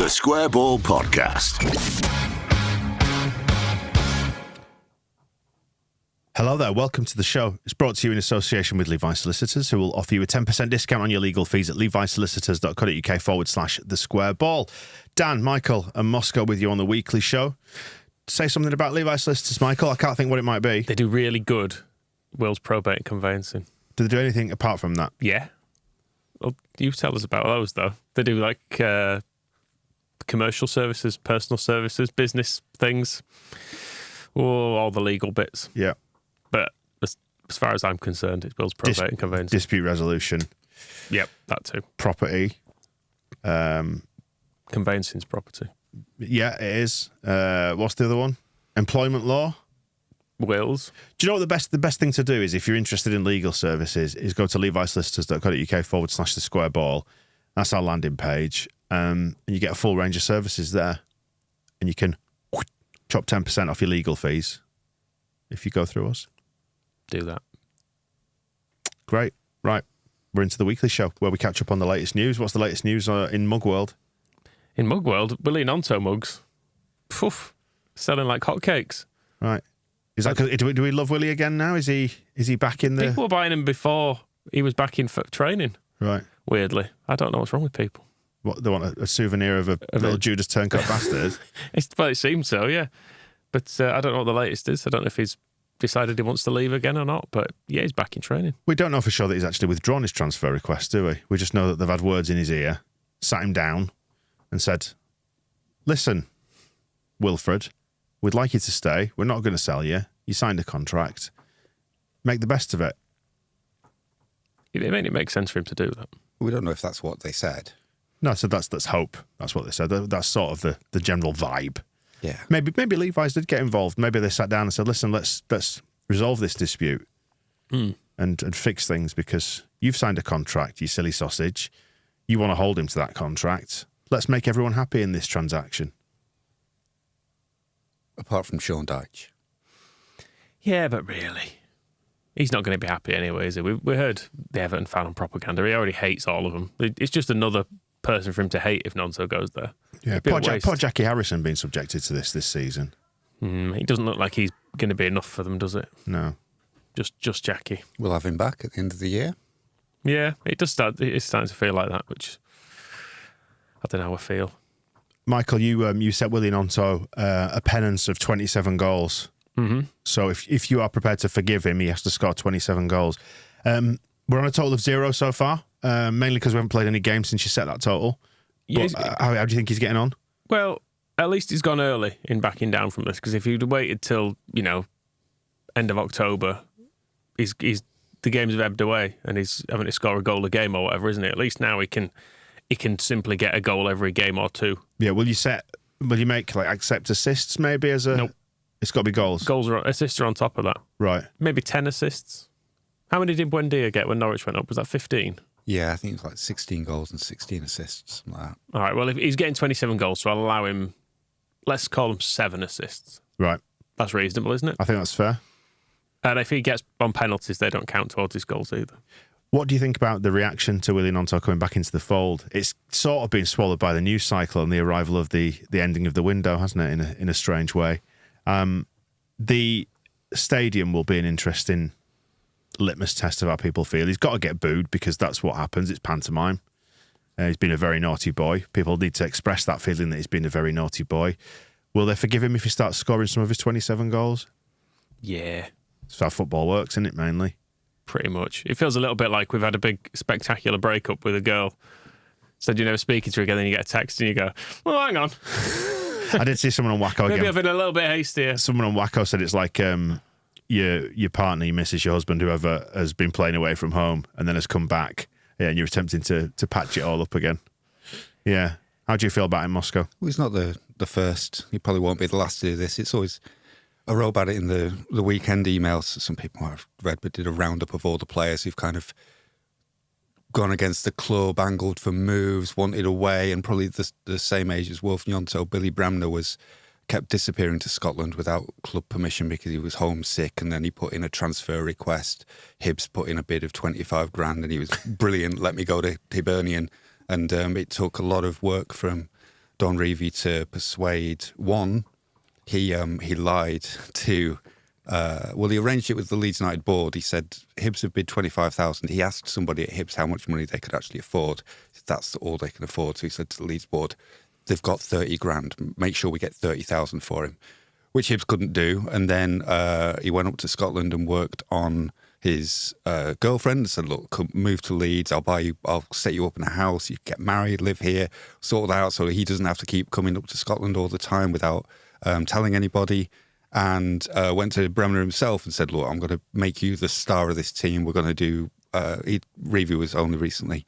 The Square Ball Podcast. Hello there, welcome to the show. It's brought to you in association with Levi Solicitors, who will offer you a 10% discount on your legal fees at levisolicitors.co.uk/the square ball. Dan, Michael and Moscow with you on the weekly show. Say something about Levi Solicitors, Michael. I can't think what it might be. They do really good wills, probate and conveyancing. Do they do anything apart from that? Yeah. Well, you tell us about those, though. They do, like, commercial services, personal services, business things, all the legal bits. Yeah. But as far as I'm concerned, it's wills, probate and conveyancing. Dispute resolution. Yep, that too. Property. Conveyancing's property. Yeah, it is. What's the other one? Employment law. Wills. Do you know what the best thing to do is, if you're interested in legal services, is go to levisolicitors.co.uk/the square ball. That's our landing page. And you get a full range of services there. And you can chop 10% off your legal fees if you go through us. Do that. Great. Right. We're into the weekly show where we catch up on the latest news. What's the latest news in Mug World? In Mug World, Willie Nonto mugs. Poof. Selling like hotcakes. Right. Is that do we love Willie again now? Is he back in the... People were buying him before he was back in training. Right. Weirdly. I don't know what's wrong with people. What, they want a souvenir of a little Judas Turncoat bastard? Well, it seems so, yeah. But I don't know what the latest is. I don't know if he's decided he wants to leave again or not. But yeah, he's back in training. We don't know for sure that he's actually withdrawn his transfer request, do we? We just know that they've had words in his ear, sat him down and said, listen, Wilfred, we'd like you to stay. We're not going to sell you. You signed a contract. Make the best of it. It makes sense for him to do that. We don't know if that's what they said. No, so that's hope. That's what they said. That's sort of the general vibe. Yeah. Maybe Levi's did get involved. Maybe they sat down and said, listen, let's resolve this dispute and fix things, because you've signed a contract, you silly sausage. You want to hold him to that contract. Let's make everyone happy in this transaction. Apart from Sean Dyche. Yeah, but really, he's not going to be happy anyway, is he? We heard the Everton fan on propaganda. He already hates all of them. It's just another person for him to hate if Nonso goes there. Yeah, poor Jackie Harrison being subjected to this season. It doesn't look like he's going to be enough for them, does it? No. Just Jackie. We'll have him back at the end of the year. Yeah, it's starting to feel like that, which I don't know how I feel. Michael, you set Willie Nonto a penance of 27 goals. Mm-hmm. So if you are prepared to forgive him, he has to score 27 goals. We're on a total of 0 so far, mainly because we haven't played any games since you set that total. Yeah, but, how do you think he's getting on? Well, at least he's gone early in backing down from this, because if he'd waited till, end of October, the games have ebbed away and he's having to score a goal a game or whatever, isn't it? At least now he can simply get a goal every game or two. Yeah, will you make accept assists maybe as a... Nope. It's got to be goals. Assists are on top of that. Right. Maybe 10 assists. How many did Buendia get when Norwich went up? Was that 15? Yeah, I think it was like 16 goals and 16 assists, something like that. All right, well, if he's getting 27 goals, so I'll allow him, let's call him 7 assists. Right. That's reasonable, isn't it? I think that's fair. And if he gets on penalties, they don't count towards his goals either. What do you think about the reaction to Willie Nonto coming back into the fold? It's sort of been swallowed by the news cycle and the arrival of the ending of the window, hasn't it, in a strange way? The stadium will be an interesting litmus test of how people feel. He's got to get booed because that's what happens. It's pantomime. He's been a very naughty boy. People need to express that feeling that he's been a very naughty boy. Will they forgive him if he starts scoring some of his 27 goals? Yeah. That's how football works, isn't it, mainly? Pretty much. It feels a little bit like we've had a big, spectacular breakup with a girl. Said you're never speaking to her again, then you get a text and you go, well, hang on. I did see someone on Wacko again. Maybe I've been a little bit hasty here. Someone on Wacko said it's like your partner, your missus, your husband, whoever has been playing away from home and then has come back, and you're attempting to patch it all up again. Yeah. How do you feel about it in Moscow? Well, he's not the first. He probably won't be the last to do this. It's always... I wrote about it in the weekend emails. Some people might have read, but did a roundup of all the players who've kind of gone against the club, angled for moves, wanted away, and probably the same age as Wolf Gnonto. Billy Bremner kept disappearing to Scotland without club permission because he was homesick, and then he put in a transfer request. Hibs put in a bid of 25 grand, and he was brilliant. Let me go to Hibernian, and it took a lot of work from Don Revie to persuade he lied to. He arranged it with the Leeds United board. He said Hibs have bid 25,000. He asked somebody at Hibs how much money they could actually afford. He said, that's all they can afford. So he said to the Leeds board, they've got 30 grand. Make sure we get 30,000 for him, which Hibs couldn't do. And then he went up to Scotland and worked on his girlfriend and said, look, come, move to Leeds. I'll set you up in a house. You get married, live here, sort it out so he doesn't have to keep coming up to Scotland all the time without telling anybody. And went to Bremner himself and said, look, I'm going to make you the star of this team. We're going to do, Revie was only recently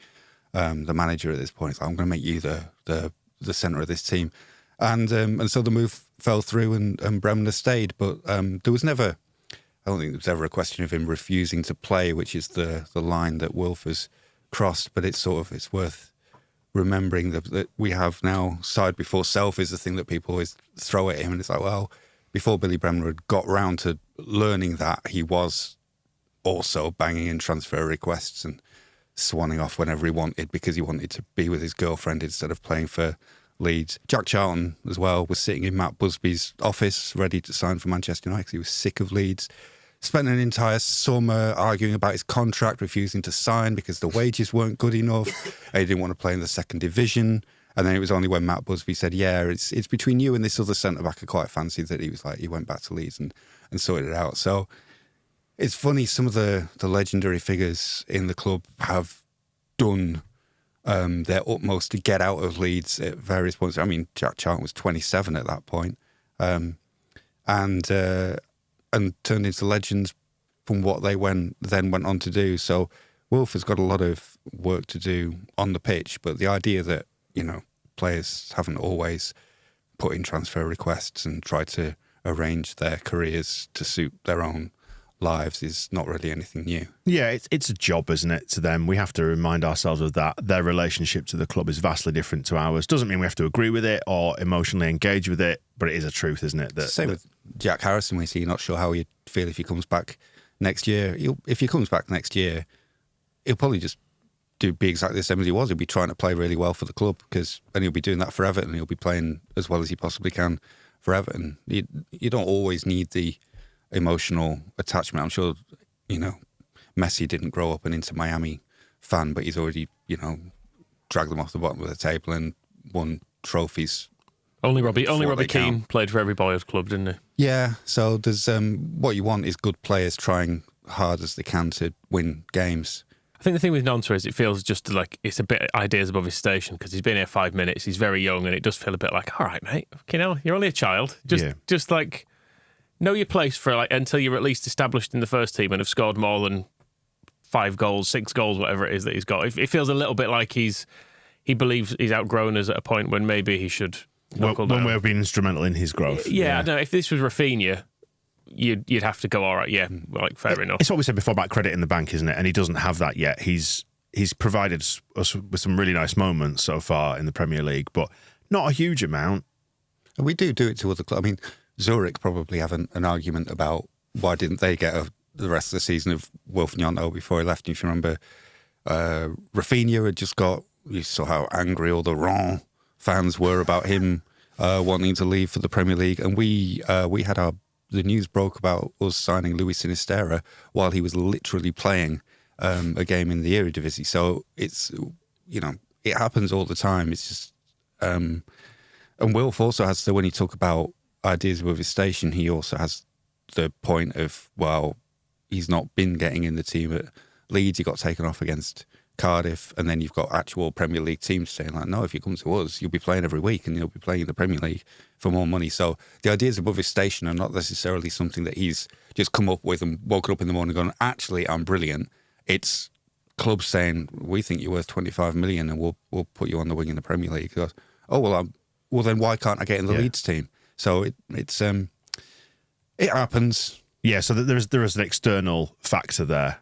the manager at this point. So I'm going to make you the centre of this team. And so the move fell through and Bremner stayed. But there was never, I don't think there was ever a question of him refusing to play, which is the line that Wilf has crossed. But it's worth remembering that we have now side before self is the thing that people always throw at him. And it's like, well, before Billy Bremner had got round to learning that, he was also banging in transfer requests and swanning off whenever he wanted because he wanted to be with his girlfriend instead of playing for Leeds. Jack Charlton, as well, was sitting in Matt Busby's office ready to sign for Manchester United because he was sick of Leeds. Spent an entire summer arguing about his contract, refusing to sign because the wages weren't good enough and he didn't want to play in the second division. And then it was only when Matt Busby said, yeah, it's between you and this other centre-back I quite fancied, that he was like, he went back to Leeds and sorted it out. So it's funny, some of the legendary figures in the club have done their utmost to get out of Leeds at various points. I mean, Jack Charlton was 27 at that point, and turned into legends from what they then went on to do. So Wilf has got a lot of work to do on the pitch, but the idea that, players haven't always put in transfer requests and tried to arrange their careers to suit their own lives is not really anything new. Yeah, it's a job, isn't it, to them? We have to remind ourselves of that. Their relationship to the club is vastly different to ours. Doesn't mean we have to agree with it or emotionally engage with it, but it is a truth, isn't it? Same with Jack Harrison. We see, not sure how he'd feel if he comes back next year. If he comes back next year, he'll probably just be exactly the same as he was. He'll be trying to play really well for the club and he'll be doing that for Everton. He'll be playing as well as he possibly can for Everton. You don't always need the emotional attachment. I'm sure, Messi didn't grow up an Inter Miami fan, but he's already, dragged them off the bottom of the table and won trophies. Only Robbie Keane played for every boys' club, didn't he? Yeah, so there's what you want is good players trying hard as they can to win games. I think the thing with Nonsa is it feels just like it's a bit ideas above his station because he's been here 5 minutes, he's very young, and it does feel a bit like, all right, mate, you're only a child. Just like know your place for until you're at least established in the first team and have scored more than 5 goals, 6 goals, whatever it is that he's got. It feels a little bit like he believes he's outgrown us at a point when maybe he should knuckle down. When we've been instrumental in his growth. Yeah, I don't know. If this was Rafinha, you'd have to go, all right, yeah, fair enough. It's what we said before about credit in the bank, isn't it? And he doesn't have that yet. He's provided us with some really nice moments so far in the Premier League, but not a huge amount. And we do it to other clubs. I mean, Zurich probably have an argument about why didn't they get the rest of the season of Wilf Gnonto before he left. If you remember, Rafinha had just got, you saw how angry all the Rennes fans were about him wanting to leave for the Premier League. And we had the news broke about us signing Luis Sinisterra while he was literally playing a game in the Eredivisie. So it's, it happens all the time. It's just, and Wilf also has, when he talk about ideas above his station, he also has the point of, well, he's not been getting in the team at Leeds. He got taken off against Cardiff, and then you've got actual Premier League teams saying like, no, if you come to us, you'll be playing every week and you'll be playing in the Premier League for more money. So the ideas above his station are not necessarily something that he's just come up with and woken up in the morning going, actually, I'm brilliant. It's clubs saying, we think you're worth 25 million and we'll put you on the wing in the Premier League. He goes, oh, well, then why can't I get in the Leeds team? So it happens. Yeah, so there is an external factor there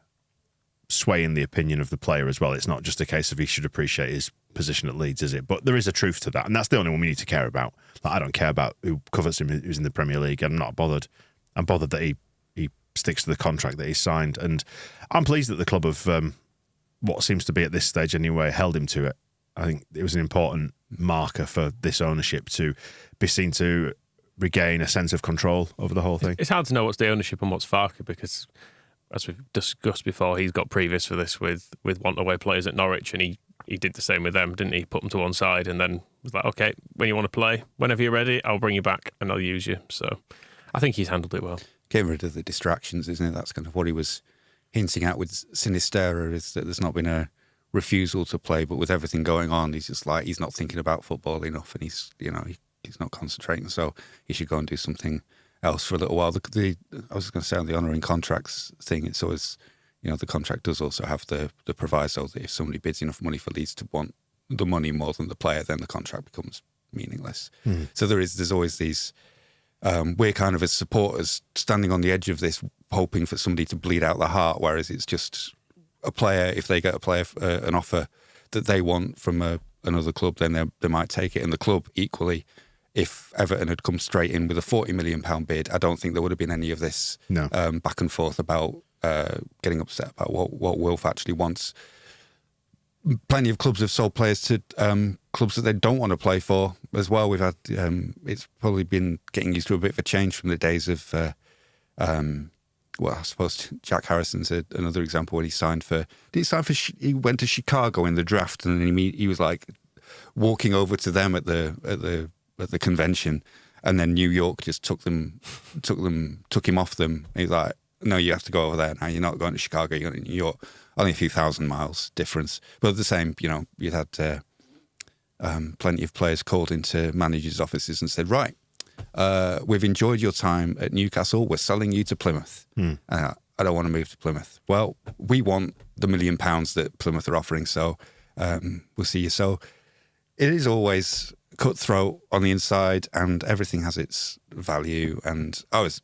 swaying the opinion of the player as well. It's not just a case of he should appreciate his position at Leeds, is it? But there is a truth to that, and that's the only one we need to care about. Like, I don't care about who covers him, who's in the Premier League. I'm not bothered. I'm bothered that he sticks to the contract that he signed, and I'm pleased that the club have, what seems to be at this stage anyway, held him to it. I think it was an important marker for this ownership to be seen to regain a sense of control over the whole thing. It's hard to know what's the ownership and what's Farke because, as we've discussed before, he's got previous for this with want away players at Norwich, and he did the same with them, didn't he? Put them to one side and then was like, okay, when you want to play, whenever you're ready, I'll bring you back and I'll use you. So I think he's handled it well. Getting rid of the distractions, isn't it? That's kind of what he was hinting at with Sinistera, is that there's not been a refusal to play, but with everything going on, he's just like, he's not thinking about football enough, and he's not concentrating, so he should go and do something else for a little while. I was going to say on the honouring contracts thing, it's always, the contract does also have the proviso that if somebody bids enough money for Leeds to want the money more than the player, then the contract becomes meaningless. So there's always these, we're kind of as supporters standing on the edge of this, hoping for somebody to bleed out the heart, whereas it's just a player, if they get an offer that they want from another club, then they might take it. And the club equally, if Everton had come straight in with a £40 million bid, I don't think there would have been any of this back and forth about getting upset about what Wilf actually wants. Plenty of clubs have sold players to clubs that they don't want to play for as well. We've had it's probably been getting used to a bit of a change from the days of I suppose Jack Harrison's another example when he signed for. He went to Chicago in the draft, and then he was like walking over to them at the convention, and then New York just took him off them. He's like, no, you have to go over there now. You're not going to Chicago. You're going to New York. Only a few thousand miles difference, but the same. You'd had plenty of players called into managers' offices and said, right, we've enjoyed your time at Newcastle. We're selling you to Plymouth. I don't want to move to Plymouth. Well, we want the £1 million that Plymouth are offering, so we'll see you. So it is always cutthroat on the inside, and everything has its value. And I was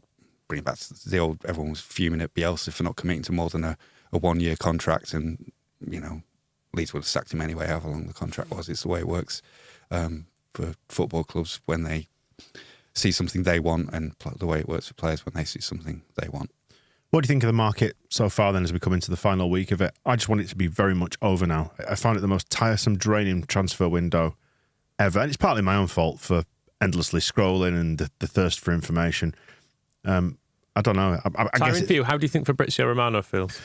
bringing back to the old, everyone was fuming at Bielsa for not committing to more than a 1-year contract, and Leeds would have sacked him anyway, however long the contract was. It's the way it works for football clubs when they see something they want, and the way it works for players when they see something they want. What do you think of the market so far then as we come into the final week of it? I just want it to be very much over now. I found it the most tiresome, draining transfer window ever. And it's partly my own fault for endlessly scrolling and the thirst for information. I don't know. I guess for you, how do you think Fabrizio Romano feels?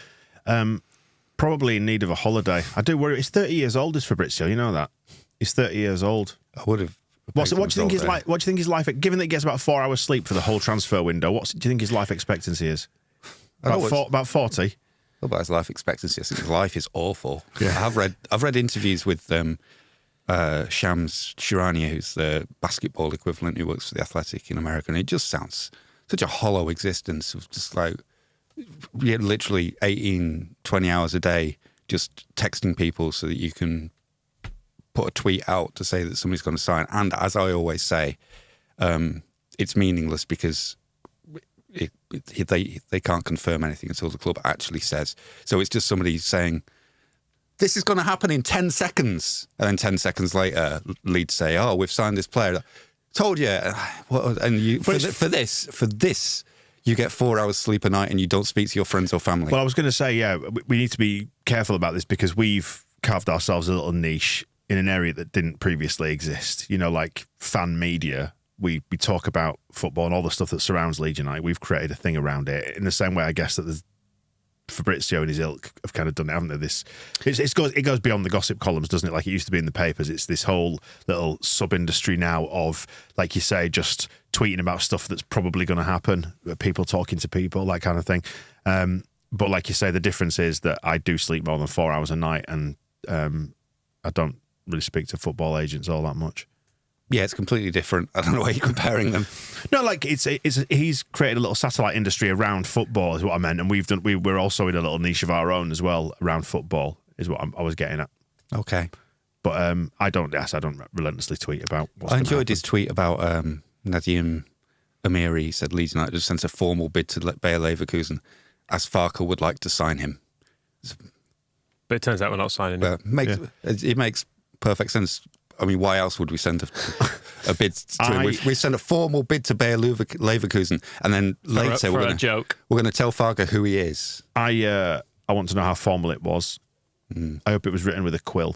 Probably in need of a holiday. I do worry. He's 30 years old, is Fabrizio. You know that? He's 30 years old. I would have. What do you think his life? What do you think his life? Given that he gets about 4 hours sleep for the whole transfer window, do you think his life expectancy is? About 40. About his life expectancy, I think his life is awful. Yeah. I've read interviews with Shams Shirania, who's the basketball equivalent, who works for the Athletic in America, and it just sounds such a hollow existence of just like literally 18, 20 hours a day just texting people so that you can put a tweet out to say that somebody's going to sign. And as I always say, it's meaningless because they can't confirm anything until the club actually says. So it's just somebody saying, this is going to happen in 10 seconds. And then 10 seconds later, Leeds say, oh, we've signed this player. Told you. And for this, you get 4 hours sleep a night and you don't speak to your friends or family. Well, I was going to say, yeah, we need to be careful about this because we've carved ourselves a little niche in an area that didn't previously exist. Like fan media. We talk about football and all the stuff that surrounds Leeds United. We've created a thing around it in the same way, I guess, that there's Fabrizio and his ilk have kind of done it, haven't they? It goes beyond the gossip columns, doesn't it? Like it used to be in the papers. It's this whole little sub-industry now of, like you say, just tweeting about stuff that's probably going to happen, people talking to people, that kind of thing. But like you say, the difference is that I do sleep more than 4 hours a night, and I don't really speak to football agents all that much. Yeah, it's completely different. I don't know why you're comparing them. No, like he's created a little satellite industry around football is what I meant, and we're also in a little niche of our own as well around football is what I was getting at. Okay, but I don't relentlessly tweet about. I enjoyed his tweet about Nadim Amiri. He said Leeds United just sent a formal bid to Bayer Leverkusen, as Farke would like to sign him. But it turns out we're not signing him. It makes perfect sense. I mean, why else would we send a bid to him? We sent a formal bid to Bayer Leverkusen, and then later we're going to tell Farke who he is. I want to know how formal it was. I hope it was written with a quill.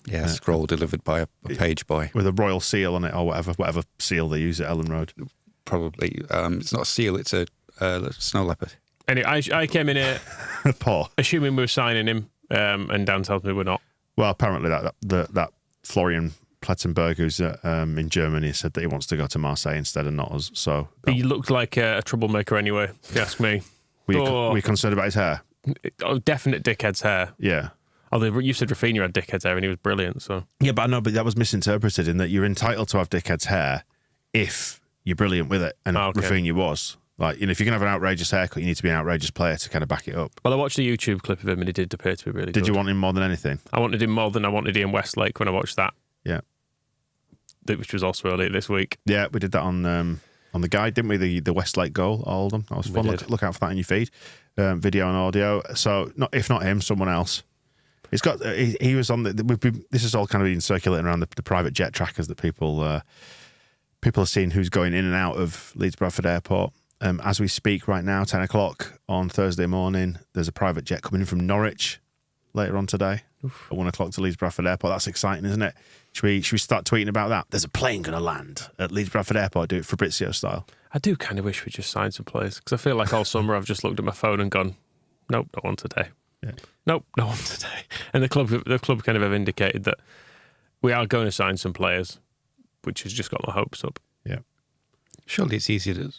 Yeah, scroll delivered by a page boy. With a royal seal on it or whatever seal they use at Ellen Road. Probably. It's not a seal, it's a snow leopard. Anyway, I came in here Poor. assuming we were signing him, and Dan tells me we're not. Well, apparently that Florian Plettenberg, who's in Germany, said that he wants to go to Marseille instead and not us. So He looked like a troublemaker anyway, if you ask me. were you concerned about his hair? Definite dickhead's hair. Yeah. Although you said Rafinha had dickhead's hair and he was brilliant, so... Yeah, but I know, but that was misinterpreted in that you're entitled to have dickhead's hair if you're brilliant with it, and Rafinha was. Like, if you're going to have an outrageous haircut, you need to be an outrageous player to kind of back it up. Well, I watched a YouTube clip of him and he did appear to be really good. Did you want him more than anything? I wanted him more than I wanted Ian Westlake when I watched that. Yeah. Which was also earlier this week. Yeah, we did that on the guide, didn't we? The Westlake goal, Oldham. That was fun. Look out for that in your feed, video and audio. So, if not him, someone else. He's got. He was on the. This is all kind of been circulating around the private jet trackers that people are seeing who's going in and out of Leeds Bradford Airport. As we speak right now, 10 o'clock on Thursday morning, there's a private jet coming in from Norwich later on today. At 1 o'clock to Leeds Bradford Airport. That's exciting, isn't it? Should we start tweeting about that? There's a plane going to land at Leeds Bradford Airport. Do it Fabrizio style. I do kind of wish we just signed some players because I feel like all summer I've just looked at my phone and gone, nope, not one today. Yeah. Nope, not one today. And the club kind of have indicated that we are going to sign some players, which has just got my hopes up. Yeah. Surely it's easier to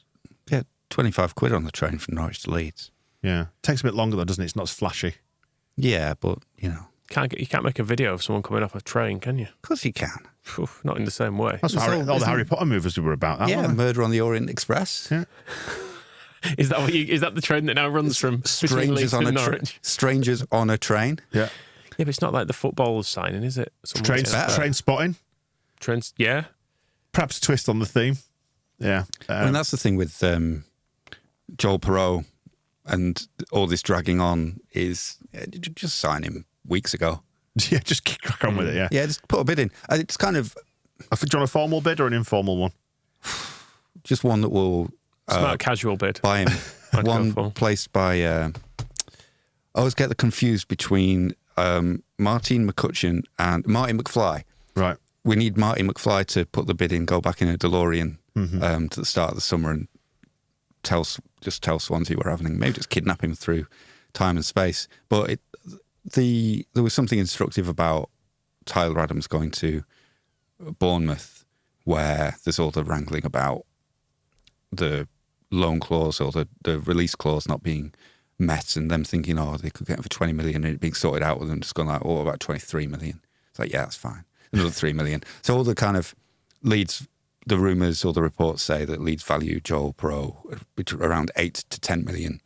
get 25 quid on the train from Norwich to Leeds. Yeah. Takes a bit longer though, doesn't it? It's not as flashy. Yeah, but, You can't make a video of someone coming off a train, can you? Of course you can. Oof, not in the same way. That's what all the Harry Potter movies were about. That, Yeah, Murder on the Orient Express. Yeah. Is that the train that now runs from between Leeds and Norwich? Strangers on a train. Yeah. Yeah, but it's not like the football signing, is it? Train spotting. Trains, yeah. Perhaps a twist on the theme. Yeah. I mean, that's the thing with Joel Perreault and all this dragging on is just sign him weeks ago. Yeah, just crack on with it, yeah. Yeah, just put a bid in. And it's kind of... Do you want a formal bid or an informal one? Just one that will... Smart casual bid. Buy him. I'd One go for. placed by... I always get the confused between Martin McCutcheon and Martin McFly. Right. We need Martin McFly to put the bid in, go back in a DeLorean to the start of the summer and tell Swansea we're having him. Maybe just kidnap him through time and space. But there was something instructive about Tyler Adams going to Bournemouth, where there's all the wrangling about the loan clause or the release clause not being met, and them thinking, they could get him for 20 million, and it being sorted out with them just going like, about 23 million. It's like, yeah, that's fine. Another 3 million. So all the kind of Leeds, the rumours or the reports say that Leeds value Joel Perreault around 8 to 10 million.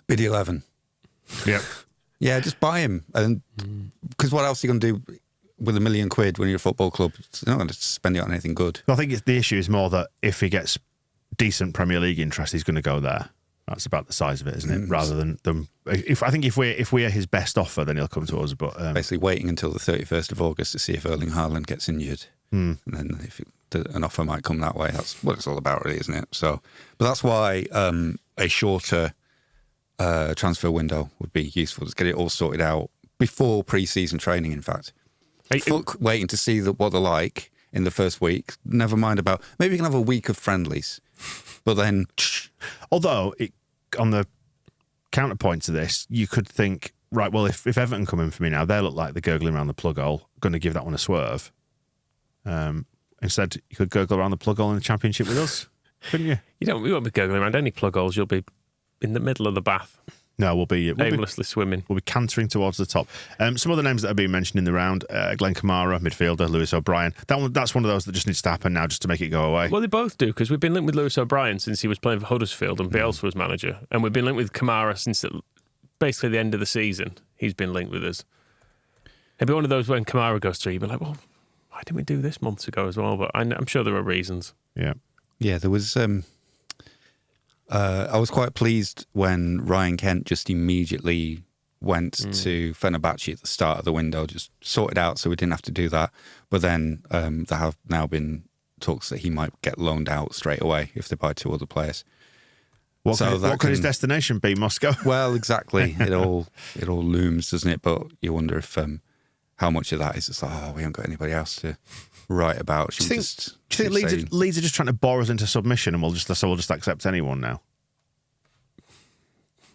Bid 11. Yep. Yeah, just buy him. And because what else are you going to do with £1 million when you're a football club? You're not going to spend it on anything good. I think the issue is more that if he gets decent Premier League interest, he's going to go there. That's about the size of it, isn't it? Rather than them. If we are his best offer, then he'll come to us. But basically waiting until the 31st of August to see if Erling Haaland gets injured, and then if an offer might come that way. That's what it's all about, really, isn't it? So, but that's why a shorter transfer window would be useful. Just get it all sorted out before pre-season training. In fact, waiting to see what they're like in the first week. Never mind about maybe you can have a week of friendlies, but then. Although, on the counterpoint to this, you could think, right, well, if Everton come in for me now, they look like they're gurgling around the plug hole, going to give that one a swerve. Instead, you could gurgle around the plug hole in the Championship with us, couldn't you? We won't be gurgling around any plug holes. You'll be in the middle of the bath. No, we'll be aimlessly swimming. We'll be cantering towards the top. Some other names that have been mentioned in the round: Glenn Kamara, midfielder; Lewis O'Brien. That's one of those that just needs to happen now, just to make it go away. Well, they both do, because we've been linked with Lewis O'Brien since he was playing for Huddersfield and Bielsa was manager, and we've been linked with Kamara since basically the end of the season. He's been linked with us. It'd be one of those when Kamara goes through, you'd be like, well, why didn't we do this months ago as well? But I'm sure there are reasons. Yeah. There was. I was quite pleased when Ryan Kent just immediately went to Fenerbahce at the start of the window, just sorted out so we didn't have to do that. But then there have now been talks that he might get loaned out straight away if they buy 2 other players. What could his destination be? Moscow? Well, exactly. It all looms, doesn't it? But you wonder if how much of that is just like, oh, we haven't got anybody else to write about. Do you think Leeds are just trying to bore us into submission, and we'll just accept anyone now?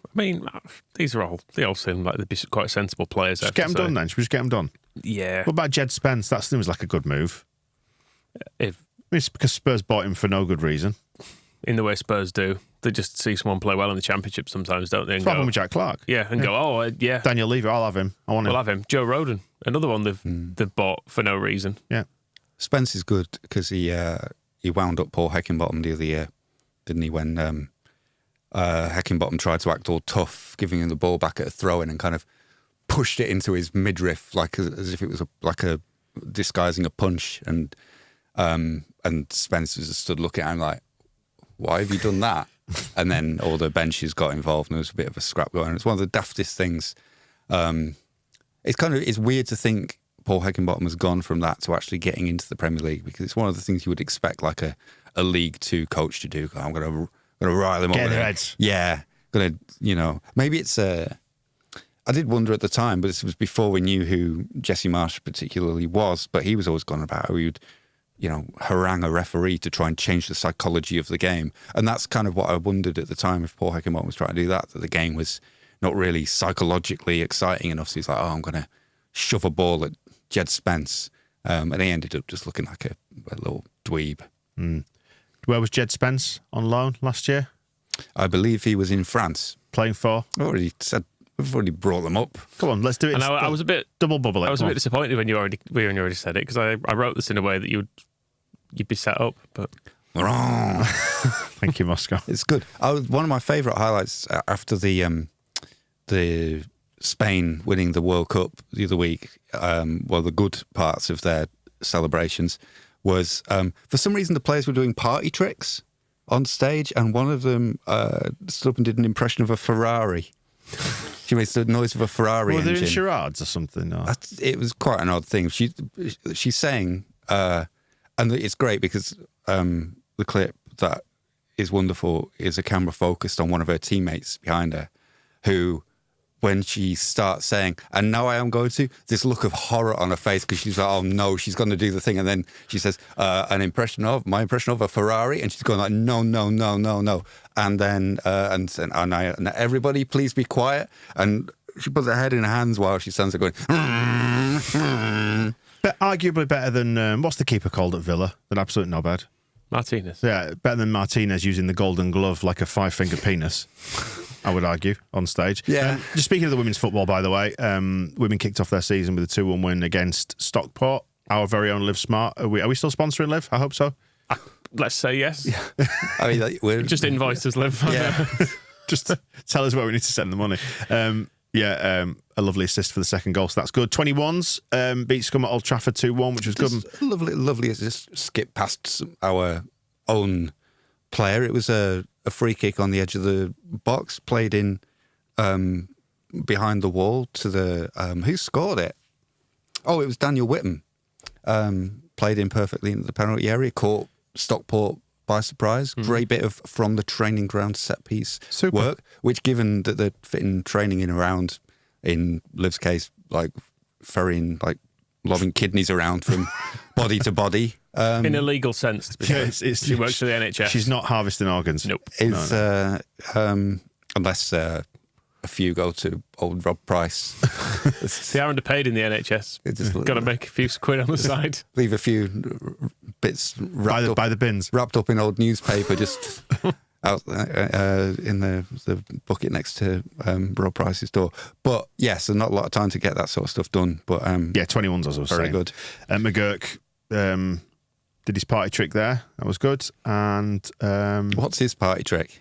I mean, they all seem like they'd be quite sensible players. Just get them done then. Should we just get them done? Yeah. What about Jed Spence? That seems like a good move. It's because Spurs bought him for no good reason. In the way Spurs do. They just see someone play well in the Championship sometimes, don't they? It's what happened with Jack Clark. Yeah, and go, yeah. Daniel Levy, I'll have him. We'll have him. Joe Rodon, another one they've bought for no reason. Yeah. Spence is good because he wound up Paul Heckingbottom the other year, didn't he? When Heckingbottom tried to act all tough, giving him the ball back at a throw-in and kind of pushed it into his midriff, like as if it was disguising a punch. And Spence was just stood looking at him like, why have you done that? And then all the benches got involved and there was a bit of a scrap going. It's one of the daftest things. It's weird to think Paul Heckingbottom has gone from that to actually getting into the Premier League, because it's one of the things you would expect like a League Two coach to do. I'm going to rile them up. Get their heads. Yeah. Maybe it's I did wonder at the time, but this was before we knew who Jesse Marsh particularly was, but he was always gone about how he would harangue a referee to try and change the psychology of the game. And that's kind of what I wondered at the time, if Paul Heckingbottom was trying to do that the game was not really psychologically exciting enough. So he's like, I'm going to shove a ball at Jed Spence. And he ended up just looking like a little dweeb. Mm. Where was Jed Spence on loan last year? I believe he was in France. Playing for? We've already brought them up. Come on, let's do it. And I was a bit double bubble. I was a bit disappointed when you already said it, because I wrote this in a way that you'd be set up, but wrong. Thank you, Moscow. It's good. One of my favourite highlights after the Spain winning the World Cup the other week, the good parts of their celebrations was for some reason the players were doing party tricks on stage, and one of them stood up and did an impression of a Ferrari. She made the noise of a Ferrari engine. Were they in charades or something? Or? It was quite an odd thing. She's saying, and it's great because the clip that is wonderful is a camera focused on one of her teammates behind her, who, when she starts saying, and now I am going to, this look of horror on her face, because she's like, oh no, she's going to do the thing. And then she says, my impression of a Ferrari. And she's going like, no. And then, and everybody please be quiet. And she puts her head in her hands while she stands there going, But arguably better than, what's the keeper called at Villa? An absolute knobhead. Martinez. Yeah, better than Martinez using the golden glove like a 5-fingered penis. I would argue, on stage. Yeah. Just speaking of the women's football, by the way, women kicked off their season with a 2-1 win against Stockport. Our very own Live Smart. Are we still sponsoring Live? I hope so. Let's say yes. Yeah. I mean, we're just invoice us, Live. Yeah. Just tell us where we need to send the money. A lovely assist for the second goal, so that's good. 21s beat Scum at Old Trafford 2-1, which was good. Lovely assist. Skip past our own player. It was a free kick on the edge of the box, played in behind the wall to the who scored it? Oh, it was Daniel Whittam. Played in perfectly into the penalty area, caught Stockport by surprise. Great bit of from the training ground set piece work, which, given that they're fitting training in around, in Liv's case, like ferrying, like lobbing kidneys around from body to body. In a legal sense. She works for the NHS. She's not harvesting organs. Nope. Unless a few go to old Rob Price. They are underpaid in the NHS. Got to make a few quid on the side. Leave a few bits by the bins, wrapped up in old newspaper, just out in the bucket next to Rob Price's door. But yes, there's not a lot of time to get that sort of stuff done. But 21s as I was very saying. good. McGurk did his party trick there. That was good. And what's his party trick?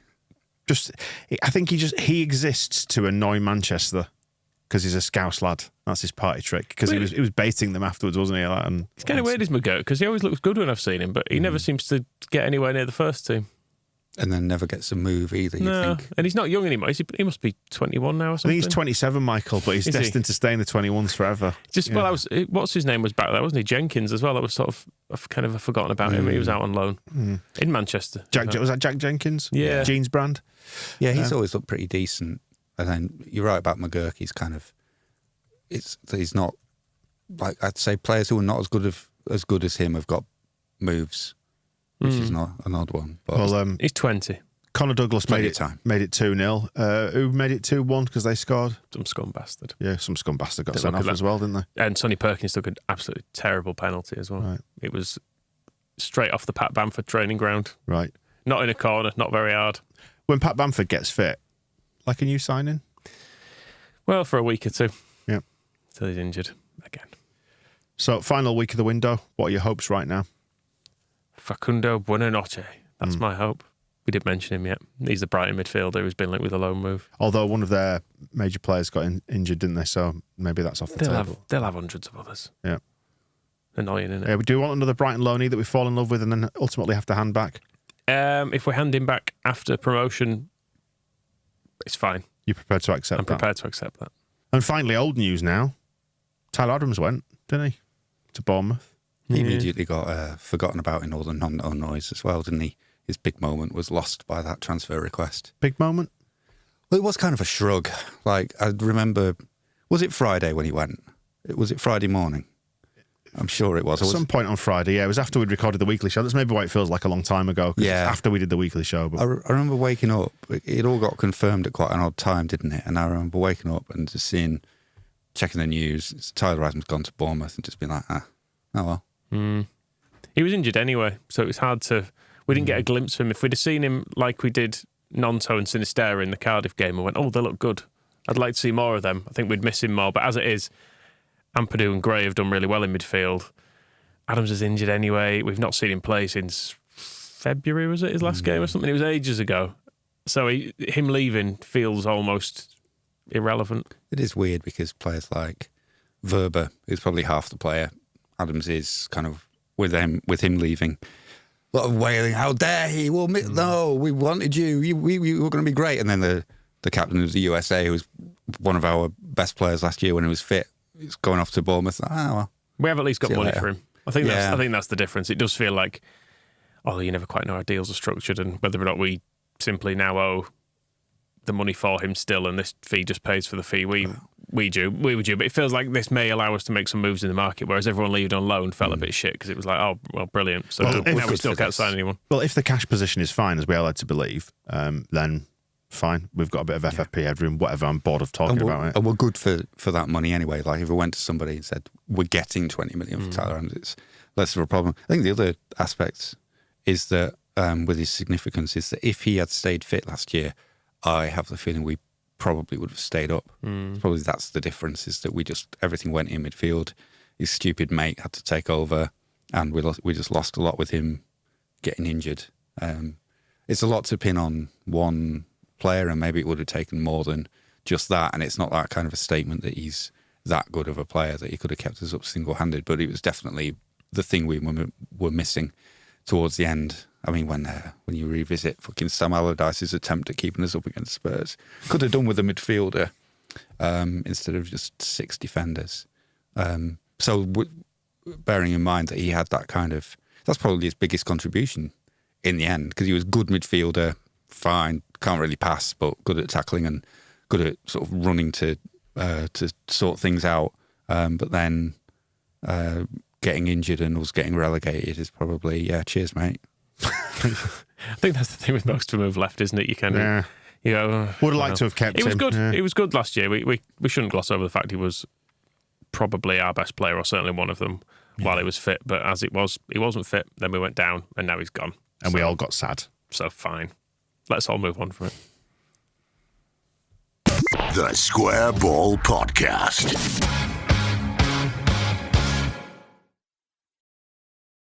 I think he exists to annoy Manchester because he's a Scouse lad. That's his party trick. Because he was baiting them afterwards, wasn't he? It's kind of weird, is McGurk, because he always looks good when I've seen him, but he never seems to get anywhere near the first team. And then never gets a move either, you think. And he's not young anymore. He must be 21 now or something. I think he's 27, Michael, but he's destined to stay in the 21s forever. What's his name was back there, wasn't he? Jenkins as well. That was sort of I've kind of forgotten about him. He was out on loan in Manchester. Was that Jack Jenkins? Yeah. Jeans brand? Yeah, he's always looked pretty decent. And then you're right about McGurk. He's kind of, he's not, like, I'd say players who are not as good as him have got moves, which is not an odd one. But Well, he's 20. Connor Douglas made it time. 2-0. Who made it 2-1 because they scored? Some scum bastard. Yeah, some scum bastard got Didn't sent look off at as that. well, didn't they? And Sonny Perkins took an absolutely terrible penalty as well. Right. It was straight off the Pat Bamford training ground. Right. Not in a corner, not very hard. When Pat Bamford gets fit, like a new signing? Well, for a week or two. Yeah. Till he's injured again. So, final week of the window. What are your hopes right now? Facundo Buonanotte. That's my hope. We didn't mention him yet. He's the Brighton midfielder who's been linked with a loan move. Although one of their major players got injured, didn't they? So maybe that's off the table. They'll have hundreds of others. Yeah. Annoying, isn't it? Yeah, do we want another Brighton loanee that we fall in love with and then ultimately have to hand back? If we hand him back after promotion, it's fine. You're prepared to accept I'm that? prepared to accept that. And finally, old news now. Tyler Adams went, didn't he? To Bournemouth. he immediately got forgotten about in all the non-known noise as well, didn't he? His big moment was lost by that transfer request. Big moment. Well, it was kind of a shrug. Like, I remember, was it Friday when he went? Was it Friday morning? I'm sure it was. At some point on Friday, yeah. It was after we'd recorded the weekly show. That's maybe why it feels like a long time ago. 'Cause Yeah. it's after we did the weekly show. But I remember waking up. It all got confirmed at quite an odd time, didn't it? And I remember waking up and just checking the news. Tyler Adams gone to Bournemouth and just being like, oh well. He was injured anyway, so it was hard to... We didn't get a glimpse of him. If we'd have seen him like we did Nonto and Sinisterra in the Cardiff game and went, oh, they look good. I'd like to see more of them. I think we'd miss him more. But as it is, Ampadu and Gray have done really well in midfield. Adams is injured anyway. We've not seen him play since February, was it, his last game or something? It was ages ago. So him leaving feels almost irrelevant. It is weird because players like Verber, who's probably half the player, Adams is kind of with him leaving. A lot of wailing, how dare he? Well, no, we wanted you. We were going to be great. And then the captain of the USA, who was one of our best players last year when he was fit, is going off to Bournemouth. Well. We have at least got See you money later. for him. I think that's the difference. It does feel like, you never quite know how deals are structured and whether or not we simply now owe the money for him still, and this fee just pays for the fee we were due. But it feels like this may allow us to make some moves in the market, whereas everyone leaving on loan felt a bit shit because it was like, oh, well, brilliant. So now we still can't sign anyone. Well, if the cash position is fine, as we are led to believe, then fine. We've got a bit of FFP headroom, whatever. I'm bored of talking about it. And we're good for that money anyway. Like if we went to somebody and said, we're getting 20 million for Tyler Adams, it's less of a problem. I think the other aspect is that with his significance is that if he had stayed fit last year, I have the feeling we probably would have stayed up. Probably that's the difference, is that everything went in midfield. His stupid mate had to take over, and we just lost a lot with him getting injured. It's a lot to pin on one player, and maybe it would have taken more than just that. And it's not that kind of a statement that he's that good of a player that he could have kept us up single-handed, but it was definitely the thing we were missing towards the end. I mean, when you revisit fucking Sam Allardyce's attempt at keeping us up against Spurs, could have done with a midfielder instead of just 6 defenders. So bearing in mind that he had that kind of, that's probably his biggest contribution in the end, because he was good midfielder, fine, can't really pass, but good at tackling and good at sort of running to sort things out. But then getting injured and us getting relegated is probably, cheers, mate. I think that's the thing with most of them who've left, isn't it? You kind of, would have liked to have kept him. He was good. Yeah. He was good last year. We shouldn't gloss over the fact he was probably our best player, or certainly one of them, while he was fit. But as it was, he wasn't fit. Then we went down, and now he's gone. And we all got sad. So fine. Let's all move on from it. The Square Ball Podcast.